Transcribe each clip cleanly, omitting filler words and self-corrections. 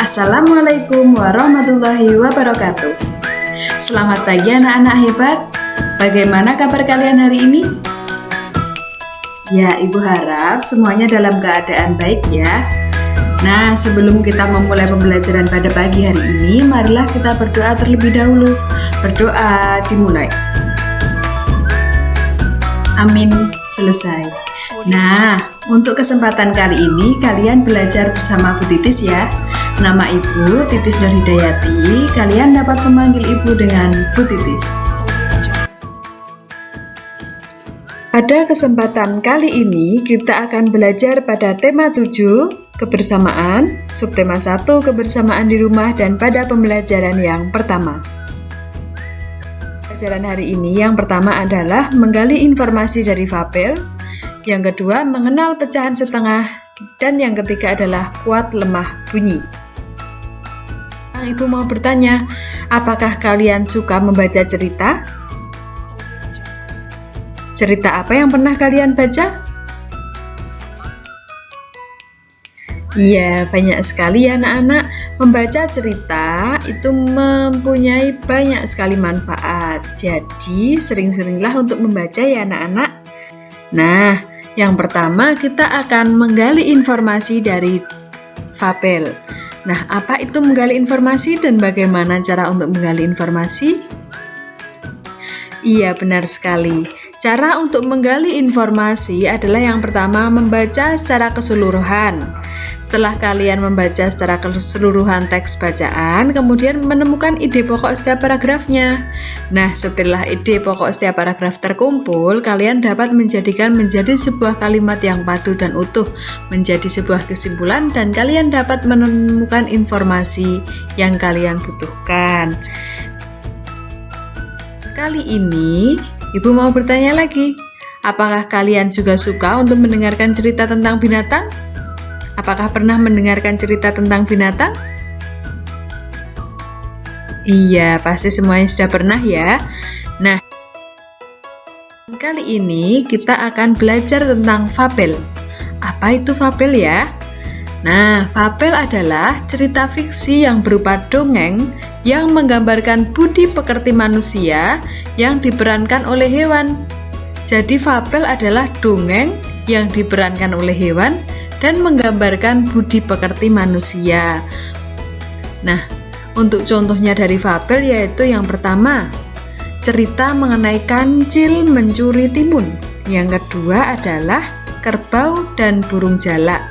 Assalamualaikum warahmatullahi wabarakatuh. Selamat pagi anak-anak hebat. Bagaimana kabar kalian hari ini? Ya, Ibu harap semuanya dalam keadaan baik ya. Nah, sebelum kita memulai pembelajaran pada pagi hari ini, marilah kita berdoa terlebih dahulu. Berdoa dimulai. Amin, selesai. Nah, untuk kesempatan kali ini kalian belajar bersama Bu Titis ya. Nama Ibu Titis Nur Hidayati. Kalian dapat memanggil Ibu dengan Bu Titis. Pada kesempatan kali ini kita akan belajar pada tema 7, kebersamaan, subtema 1, kebersamaan di rumah, dan pada pembelajaran yang pertama. Pembelajaran hari ini yang pertama adalah menggali informasi dari fabel, yang kedua mengenal pecahan setengah, dan yang ketiga adalah kuat lemah bunyi. Ibu mau bertanya, apakah kalian suka membaca cerita? Cerita apa yang pernah kalian baca? Iya, banyak sekali ya anak-anak. Membaca cerita itu mempunyai banyak sekali manfaat. Jadi, sering-seringlah untuk membaca ya anak-anak. Nah, yang pertama kita akan menggali informasi dari fabel. Nah, apa itu menggali informasi dan bagaimana cara untuk menggali informasi? Iya, benar sekali. Cara untuk menggali informasi adalah yang pertama membaca secara keseluruhan. Setelah kalian membaca secara keseluruhan teks bacaan, kemudian menemukan ide pokok setiap paragrafnya. Nah, setelah ide pokok setiap paragraf terkumpul, kalian dapat menjadikan menjadi sebuah kalimat yang padu dan utuh, menjadi sebuah kesimpulan, dan kalian dapat menemukan informasi yang kalian butuhkan. Kali ini, Ibu mau bertanya lagi, apakah kalian juga suka untuk mendengarkan cerita tentang binatang? Apakah pernah mendengarkan cerita tentang binatang? Iya, pasti semuanya sudah pernah ya. Nah, kali ini kita akan belajar tentang fabel. Apa itu fabel ya? Nah, fabel adalah cerita fiksi yang berupa dongeng yang menggambarkan budi pekerti manusia yang diperankan oleh hewan. Jadi fabel adalah dongeng yang diperankan oleh hewan dan menggambarkan budi pekerti manusia. Nah, untuk contohnya dari fabel yaitu yang pertama, cerita mengenai kancil mencuri timun. Yang kedua adalah kerbau dan burung jalak.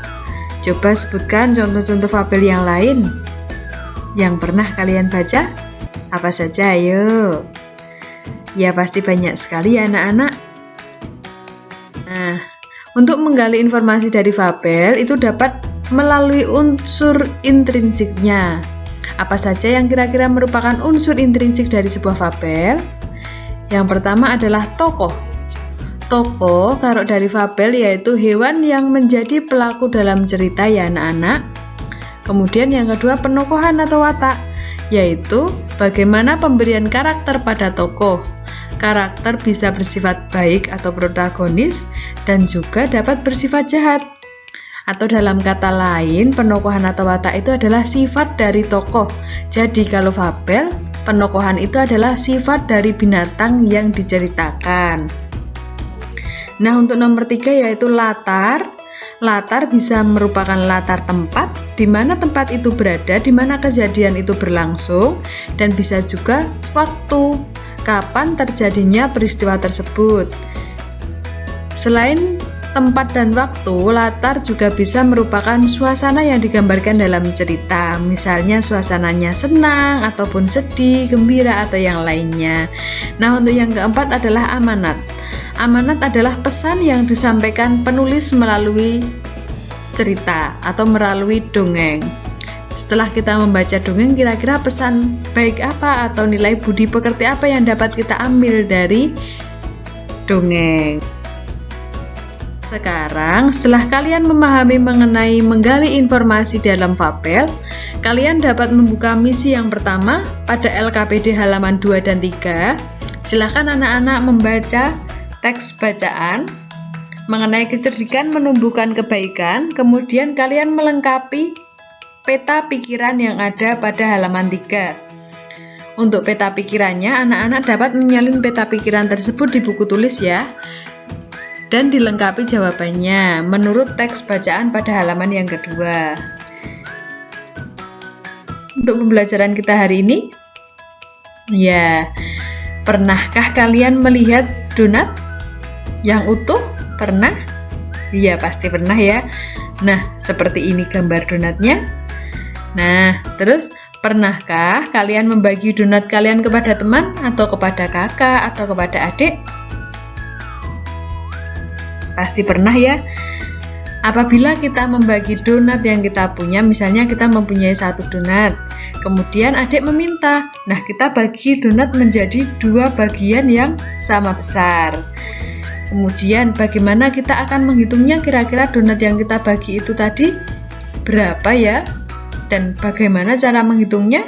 Coba sebutkan contoh-contoh fabel yang lain yang pernah kalian baca. Apa saja, ayo? Ya, pasti banyak sekali ya anak-anak. Nah, untuk menggali informasi dari fabel itu dapat melalui unsur intrinsiknya. Apa saja yang kira-kira merupakan unsur intrinsik dari sebuah fabel? Yang pertama adalah tokoh. Tokoh kalau dari fabel yaitu hewan yang menjadi pelaku dalam cerita ya anak-anak. Kemudian yang kedua penokohan atau watak, yaitu bagaimana pemberian karakter pada tokoh. Karakter bisa bersifat baik atau protagonis dan juga dapat bersifat jahat. Atau dalam kata lain, penokohan atau watak itu adalah sifat dari tokoh. Jadi kalau fabel, penokohan itu adalah sifat dari binatang yang diceritakan. Nah, untuk nomor 3 yaitu latar. Latar bisa merupakan latar tempat, di mana tempat itu berada, di mana kejadian itu berlangsung, dan bisa juga waktu, kapan terjadinya peristiwa tersebut. Selain tempat dan waktu, latar juga bisa merupakan suasana yang digambarkan dalam cerita. Misalnya suasananya senang, ataupun sedih, gembira, atau yang lainnya. Nah, untuk yang keempat adalah amanat. Amanat adalah pesan yang disampaikan penulis melalui cerita atau melalui dongeng. Setelah kita membaca dongeng, kira-kira pesan baik apa atau nilai budi pekerti apa yang dapat kita ambil dari dongeng. Sekarang, setelah kalian memahami mengenai menggali informasi dalam fabel, kalian dapat membuka misi yang pertama pada LKPD halaman 2 dan 3. Silakan anak-anak membaca teks bacaan mengenai kecerdikan menumbuhkan kebaikan, kemudian kalian melengkapi peta pikiran yang ada pada halaman 3. Untuk peta pikirannya, anak-anak dapat menyalin peta pikiran tersebut di buku tulis ya. Dan dilengkapi jawabannya menurut teks bacaan pada halaman yang kedua. Untuk pembelajaran kita hari ini, ya, pernahkah kalian melihat donat yang utuh? Pernah? Iya, pasti pernah ya. Nah, seperti ini gambar donatnya. Nah, terus pernahkah kalian membagi donat kalian kepada teman atau kepada kakak atau kepada adik? Pasti pernah ya. Apabila kita membagi donat yang kita punya, misalnya kita mempunyai 1 donat, kemudian adik meminta, nah kita bagi donat menjadi 2 bagian yang sama besar. Kemudian bagaimana kita akan menghitungnya, kira-kira donat yang kita bagi itu tadi berapa ya? Dan bagaimana cara menghitungnya?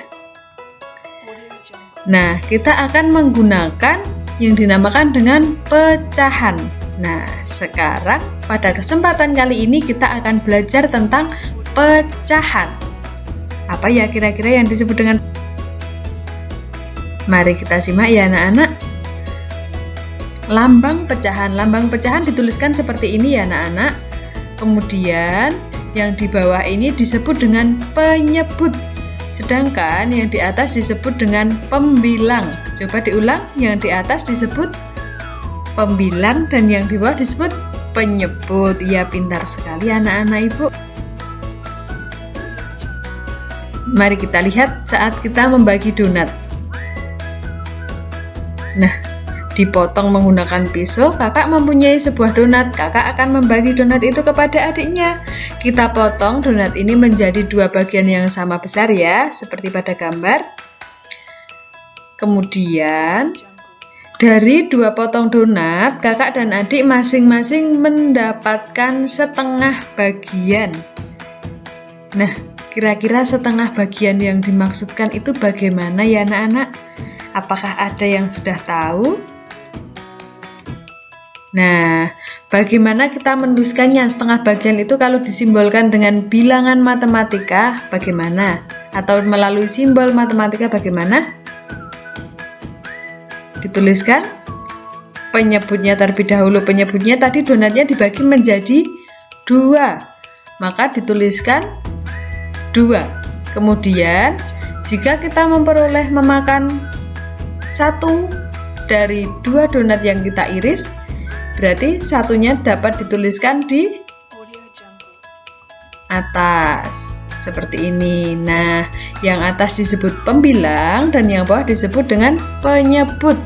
Nah, kita akan menggunakan yang dinamakan dengan pecahan. Nah, sekarang pada kesempatan kali ini kita akan belajar tentang pecahan. Apa ya kira-kira yang disebut dengan? Mari kita simak ya anak-anak. Lambang pecahan. Lambang pecahan dituliskan seperti ini ya anak-anak. Kemudian yang di bawah ini disebut dengan penyebut. Sedangkan yang di atas disebut dengan pembilang. Coba diulang, yang di atas disebut pembilang dan yang di bawah disebut penyebut. Ya, pintar sekali anak-anak Ibu. Mari kita lihat saat kita membagi donat. Nah, dipotong menggunakan pisau, kakak mempunyai sebuah donat. Kakak akan membagi donat itu kepada adiknya. Kita potong donat ini menjadi 2 bagian yang sama besar ya, seperti pada gambar. Kemudian dari 2 potong donat, kakak dan adik masing-masing mendapatkan setengah bagian. Nah, kira-kira setengah bagian yang dimaksudkan itu bagaimana ya anak-anak? Apakah ada yang sudah tahu? Nah, bagaimana kita menuliskannya setengah bagian itu kalau disimbolkan dengan bilangan matematika bagaimana? Atau melalui simbol matematika bagaimana? Dituliskan penyebutnya terlebih dahulu. Penyebutnya tadi donatnya dibagi menjadi 2. Maka dituliskan 2. Kemudian jika kita memperoleh memakan 1 dari 2 donat yang kita iris, berarti satunya dapat dituliskan di atas seperti ini. Nah, yang atas disebut pembilang dan yang bawah disebut dengan penyebut.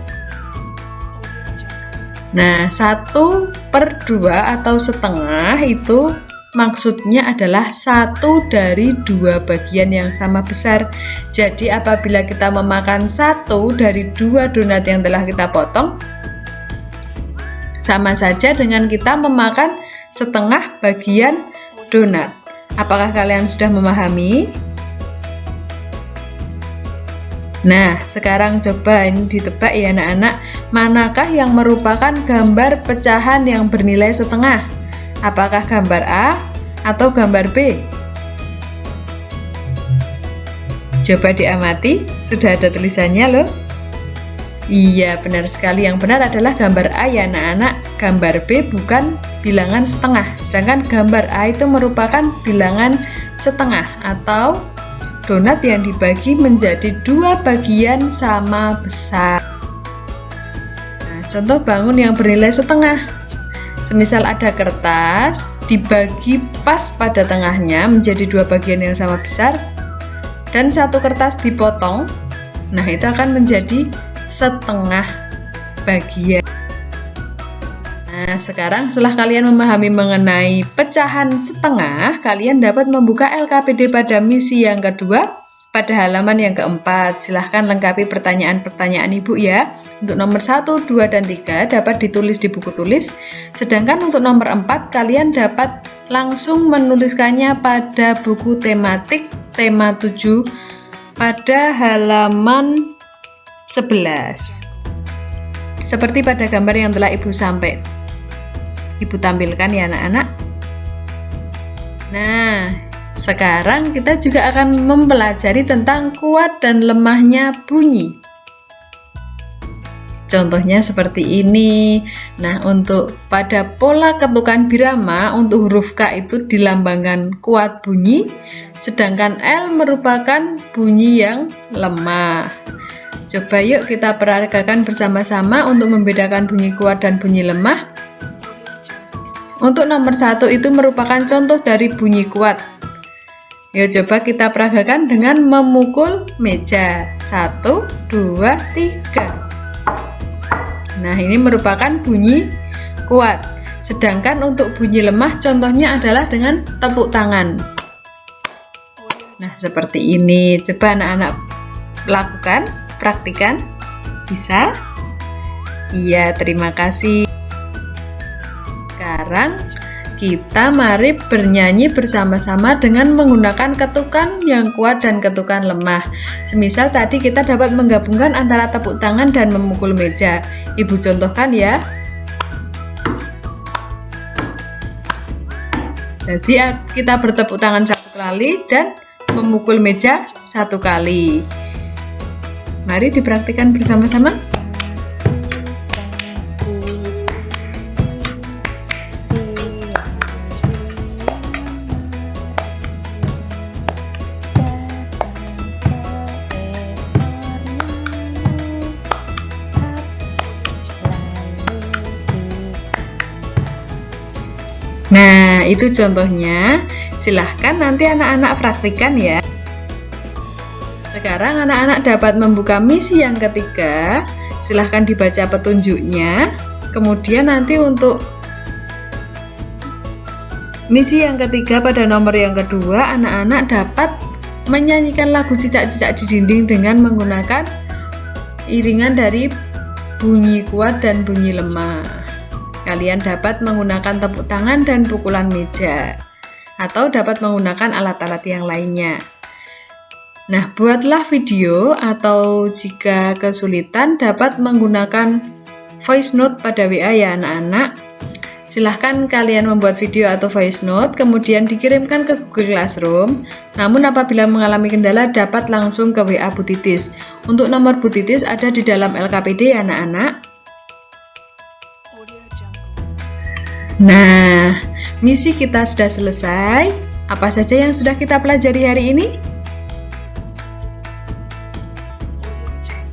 Nah, 1/2 atau setengah itu maksudnya adalah 1 dari 2 bagian yang sama besar. Jadi apabila kita memakan 1 dari 2 donat yang telah kita potong, sama saja dengan kita memakan setengah bagian donat. Apakah kalian sudah memahami? Nah, sekarang coba ini ditebak ya anak-anak, manakah yang merupakan gambar pecahan yang bernilai setengah? Apakah gambar A atau gambar B? Coba diamati, sudah ada tulisannya loh. Iya, benar sekali. Yang benar adalah gambar A ya anak-anak. Gambar B bukan bilangan setengah. Sedangkan gambar A itu merupakan bilangan setengah atau donat yang dibagi menjadi 2 bagian sama besar. Nah, contoh bangun yang bernilai setengah. Semisal ada kertas, dibagi pas pada tengahnya menjadi 2 bagian yang sama besar, dan 1 kertas dipotong, nah itu akan menjadi setengah bagian. Nah, sekarang setelah kalian memahami mengenai pecahan setengah, kalian dapat membuka LKPD pada misi yang kedua pada halaman yang keempat. Silahkan lengkapi pertanyaan-pertanyaan Ibu ya. Untuk nomor 1, 2, dan 3 dapat ditulis di buku tulis. Sedangkan untuk nomor 4 kalian dapat langsung menuliskannya pada buku tematik tema 7 pada halaman 11. Seperti pada gambar yang telah Ibu tampilkan ya anak-anak. Nah, Sekarang kita juga akan mempelajari tentang kuat dan lemahnya bunyi. Contohnya seperti ini. Nah, untuk pada pola ketukan birama, untuk huruf K itu dilambangkan kuat bunyi, sedangkan L merupakan bunyi yang lemah. Coba yuk kita peragakan bersama-sama untuk membedakan bunyi kuat dan bunyi lemah. Untuk nomor 1 itu merupakan contoh dari bunyi kuat. Yuk coba kita peragakan dengan memukul meja. 1, 2, 3. Nah, ini merupakan bunyi kuat. Sedangkan untuk bunyi lemah contohnya adalah dengan tepuk tangan. Nah, seperti ini. Coba anak-anak lakukan, praktikan. Bisa? Iya, terima kasih. Sekarang kita mari bernyanyi bersama-sama dengan menggunakan ketukan yang kuat dan ketukan lemah. Semisal tadi kita dapat menggabungkan antara tepuk tangan dan memukul meja. Ibu contohkan ya. Jadi kita bertepuk tangan 1 kali dan memukul meja 1 kali. Mari dipraktikkan bersama-sama. Nah, itu contohnya. Silahkan nanti anak-anak praktikkan ya. Sekarang anak-anak dapat membuka misi yang ketiga. Silahkan dibaca petunjuknya. Kemudian nanti untuk misi yang ketiga pada nomor yang kedua, anak-anak dapat menyanyikan lagu cicak-cicak di dinding dengan menggunakan iringan dari bunyi kuat dan bunyi lemah. Kalian dapat menggunakan tepuk tangan dan pukulan meja, atau dapat menggunakan alat-alat yang lainnya. Nah, buatlah video, atau jika kesulitan dapat menggunakan voice note pada WA ya anak-anak. Silahkan kalian membuat video atau voice note, kemudian dikirimkan ke Google Classroom. Namun apabila mengalami kendala dapat langsung ke WA Bu Titis. Untuk nomor Bu Titis ada di dalam LKPD ya anak-anak. Nah, misi kita sudah selesai. Apa saja yang sudah kita pelajari hari ini?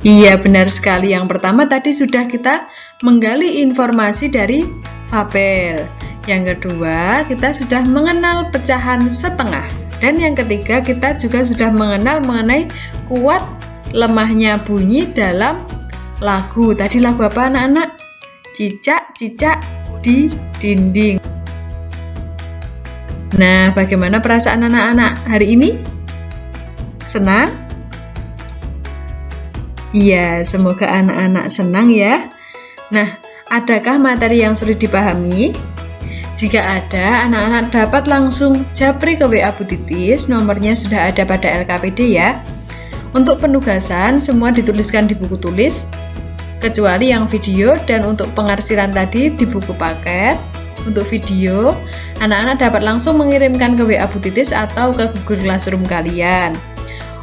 Iya, benar sekali. Yang pertama tadi sudah kita menggali informasi dari fabel. Yang kedua, kita sudah mengenal pecahan setengah. Dan yang ketiga, kita juga sudah mengenal mengenai kuat lemahnya bunyi dalam lagu. Tadi lagu apa anak-anak? Cicak-cicak di dinding. Nah, bagaimana perasaan anak-anak hari ini? Senang? Iya, semoga anak-anak senang ya. Nah, adakah materi yang sulit dipahami? Jika ada, anak-anak dapat langsung japri ke WA Bu Titis, nomornya sudah ada pada LKPD ya. Untuk penugasan, semua dituliskan di buku tulis, kecuali yang video, dan untuk pengarsiran tadi di buku paket. Untuk video, anak-anak dapat langsung mengirimkan ke WA Bu Titis atau ke Google Classroom kalian.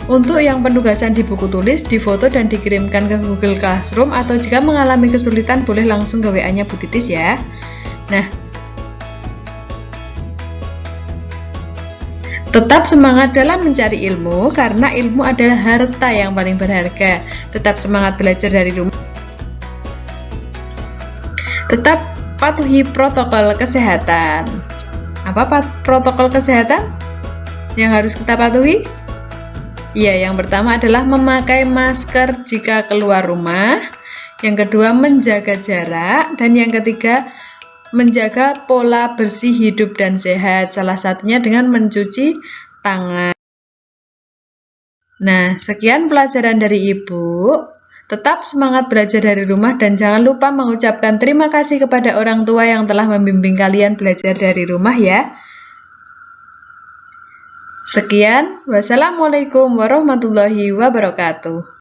Untuk yang penugasan di buku tulis, difoto dan dikirimkan ke Google Classroom, atau jika mengalami kesulitan boleh langsung ke WA-nya Bu Titis ya. Nah, tetap semangat dalam mencari ilmu, karena ilmu adalah harta yang paling berharga. Tetap semangat belajar dari rumah. Tetap patuhi protokol kesehatan. Apa protokol kesehatan yang harus kita patuhi? Ya, yang pertama adalah memakai masker jika keluar rumah. Yang kedua, menjaga jarak. Dan yang ketiga, menjaga pola bersih hidup dan sehat. Salah satunya dengan mencuci tangan. Nah, sekian pelajaran dari Ibu. Tetap semangat belajar dari rumah dan jangan lupa mengucapkan terima kasih kepada orang tua yang telah membimbing kalian belajar dari rumah ya. Sekian, wassalamualaikum warahmatullahi wabarakatuh.